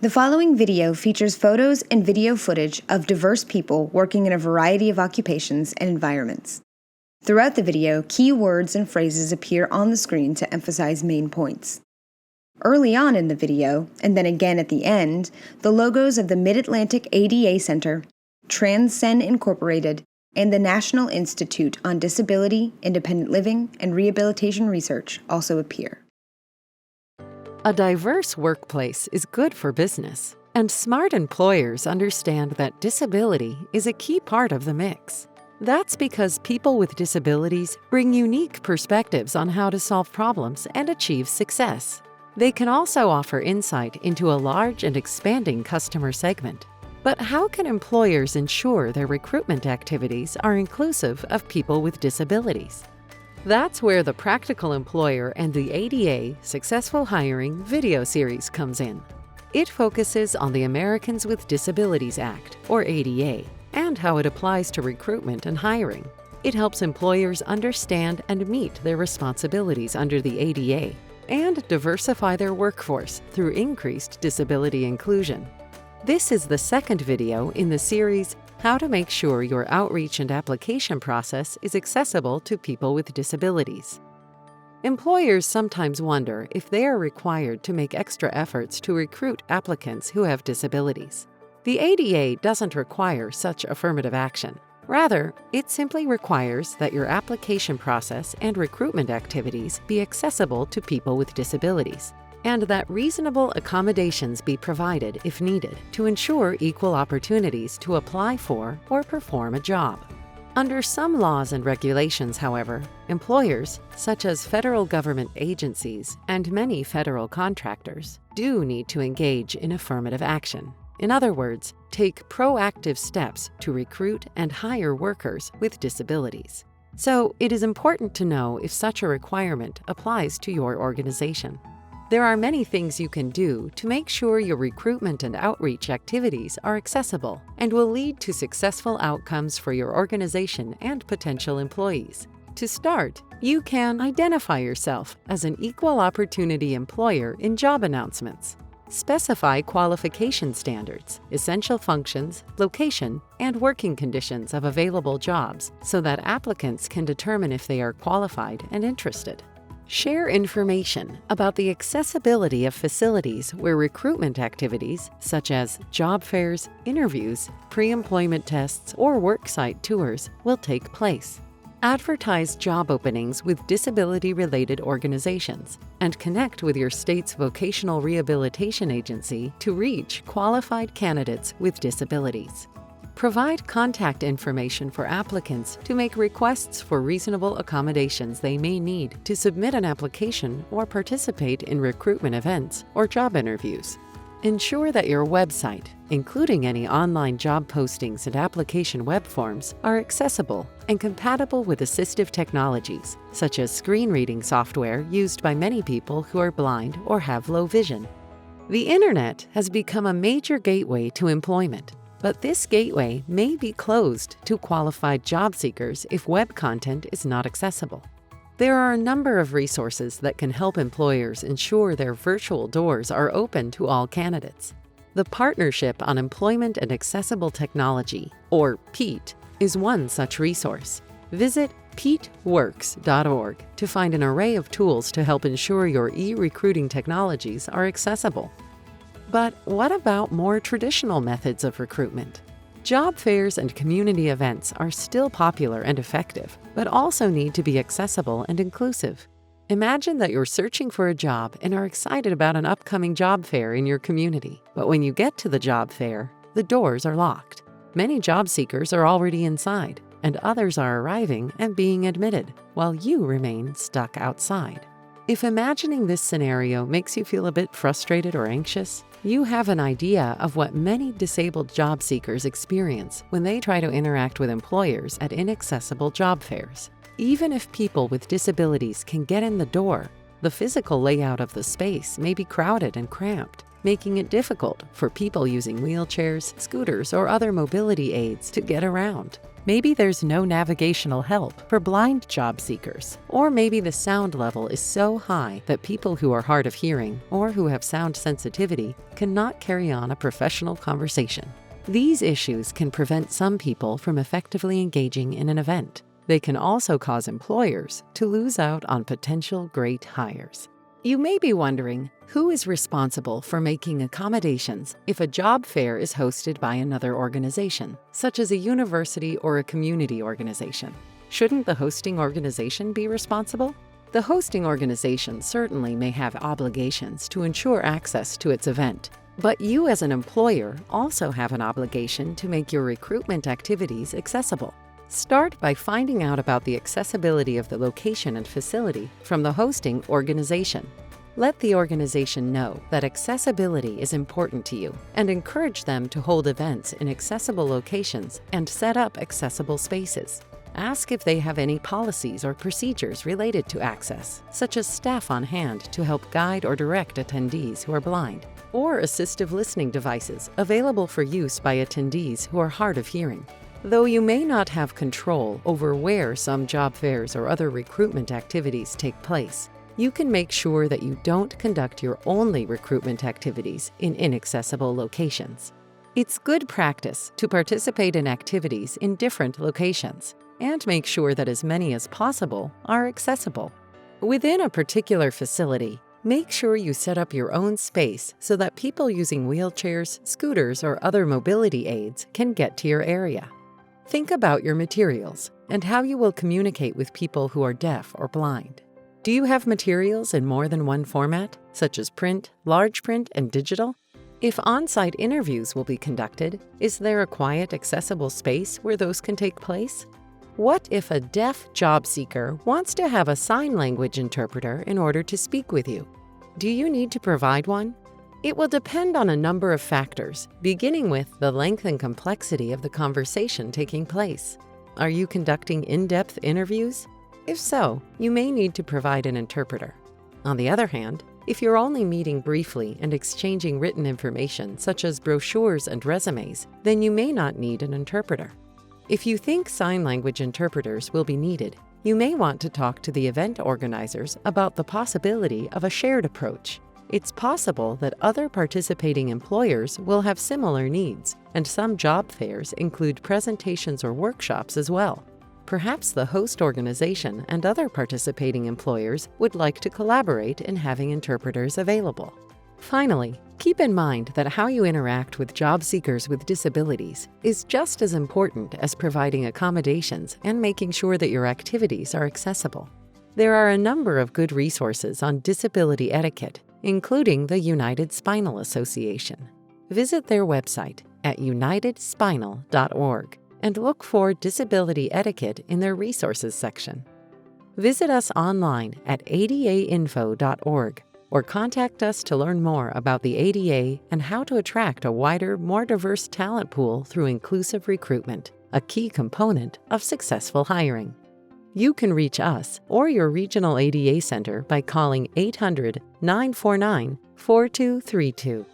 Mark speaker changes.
Speaker 1: The following video features photos and video footage of diverse people working in a variety of occupations and environments. Throughout the video, key words and phrases appear on the screen to emphasize main points. Early on in the video, and then again at the end, the logos of the Mid-Atlantic ADA Center, Transcend Incorporated, and the National Institute on Disability, Independent Living, and Rehabilitation Research also appear.
Speaker 2: A diverse workplace is good for business, and smart employers understand that disability is a key part of the mix. That's because people with disabilities bring unique perspectives on how to solve problems and achieve success. They can also offer insight into a large and expanding customer segment. But how can employers ensure their recruitment activities are inclusive of people with disabilities? That's where the Practical Employer and the ADA Successful Hiring video series comes in. It focuses on the Americans with Disabilities Act, or ADA, and how it applies to recruitment and hiring. It helps employers understand and meet their responsibilities under the ADA and diversify their workforce through increased disability inclusion. This is the second video in the series, How to Make Sure Your Outreach and Application Process is Accessible to People with Disabilities. Employers sometimes wonder if they are required to make extra efforts to recruit applicants who have disabilities. The ADA doesn't require such affirmative action. Rather, it simply requires that your application process and recruitment activities be accessible to people with disabilities, and that reasonable accommodations be provided if needed to ensure equal opportunities to apply for or perform a job. Under some laws and regulations, however, employers, such as federal government agencies and many federal contractors, do need to engage in affirmative action. In other words, take proactive steps to recruit and hire workers with disabilities. So, it is important to know if such a requirement applies to your organization. There are many things you can do to make sure your recruitment and outreach activities are accessible and will lead to successful outcomes for your organization and potential employees. To start, you can identify yourself as an equal opportunity employer in job announcements. Specify qualification standards, essential functions, location, and working conditions of available jobs so that applicants can determine if they are qualified and interested. Share information about the accessibility of facilities where recruitment activities, such as job fairs, interviews, pre-employment tests, or worksite tours, will take place. Advertise job openings with disability-related organizations and connect with your state's vocational rehabilitation agency to reach qualified candidates with disabilities. Provide contact information for applicants to make requests for reasonable accommodations they may need to submit an application or participate in recruitment events or job interviews. Ensure that your website, including any online job postings and application web forms, are accessible and compatible with assistive technologies, such as screen reading software used by many people who are blind or have low vision. The Internet has become a major gateway to employment, but this gateway may be closed to qualified job seekers if web content is not accessible. There are a number of resources that can help employers ensure their virtual doors are open to all candidates. The Partnership on Employment and Accessible Technology, or PEAT, is one such resource. Visit peatworks.org to find an array of tools to help ensure your e-recruiting technologies are accessible. But what about more traditional methods of recruitment? Job fairs and community events are still popular and effective, but also need to be accessible and inclusive. Imagine that you're searching for a job and are excited about an upcoming job fair in your community. But when you get to the job fair, the doors are locked. Many job seekers are already inside, and others are arriving and being admitted, while you remain stuck outside. If imagining this scenario makes you feel a bit frustrated or anxious, you have an idea of what many disabled job seekers experience when they try to interact with employers at inaccessible job fairs. Even if people with disabilities can get in the door, the physical layout of the space may be crowded and cramped, making it difficult for people using wheelchairs, scooters, or other mobility aids to get around. Maybe there's no navigational help for blind job seekers. Or maybe the sound level is so high that people who are hard of hearing or who have sound sensitivity cannot carry on a professional conversation. These issues can prevent some people from effectively engaging in an event. They can also cause employers to lose out on potential great hires. You may be wondering, who is responsible for making accommodations if a job fair is hosted by another organization, such as a university or a community organization? Shouldn't the hosting organization be responsible? The hosting organization certainly may have obligations to ensure access to its event, but you as an employer also have an obligation to make your recruitment activities accessible. Start by finding out about the accessibility of the location and facility from the hosting organization. Let the organization know that accessibility is important to you and encourage them to hold events in accessible locations and set up accessible spaces. Ask if they have any policies or procedures related to access, such as staff on hand to help guide or direct attendees who are blind, or assistive listening devices available for use by attendees who are hard of hearing. Though you may not have control over where some job fairs or other recruitment activities take place, you can make sure that you don't conduct your only recruitment activities in inaccessible locations. It's good practice to participate in activities in different locations and make sure that as many as possible are accessible. Within a particular facility, make sure you set up your own space so that people using wheelchairs, scooters, or other mobility aids can get to your area. Think about your materials and how you will communicate with people who are deaf or blind. Do you have materials in more than one format, such as print, large print, and digital? If on-site interviews will be conducted, is there a quiet, accessible space where those can take place? What if a deaf job seeker wants to have a sign language interpreter in order to speak with you? Do you need to provide one? It will depend on a number of factors, beginning with the length and complexity of the conversation taking place. Are you conducting in-depth interviews? If so, you may need to provide an interpreter. On the other hand, if you're only meeting briefly and exchanging written information such as brochures and resumes, then you may not need an interpreter. If you think sign language interpreters will be needed, you may want to talk to the event organizers about the possibility of a shared approach. It's possible that other participating employers will have similar needs, and some job fairs include presentations or workshops as well. Perhaps the host organization and other participating employers would like to collaborate in having interpreters available. Finally, keep in mind that how you interact with job seekers with disabilities is just as important as providing accommodations and making sure that your activities are accessible. There are a number of good resources on disability etiquette, including the United Spinal Association. Visit their website at unitedspinal.org and look for disability etiquette in their resources section. Visit us online at adainfo.org or contact us to learn more about the ADA and how to attract a wider, more diverse talent pool through inclusive recruitment, a key component of successful hiring. You can reach us or your regional ADA center by calling 800-949-4232.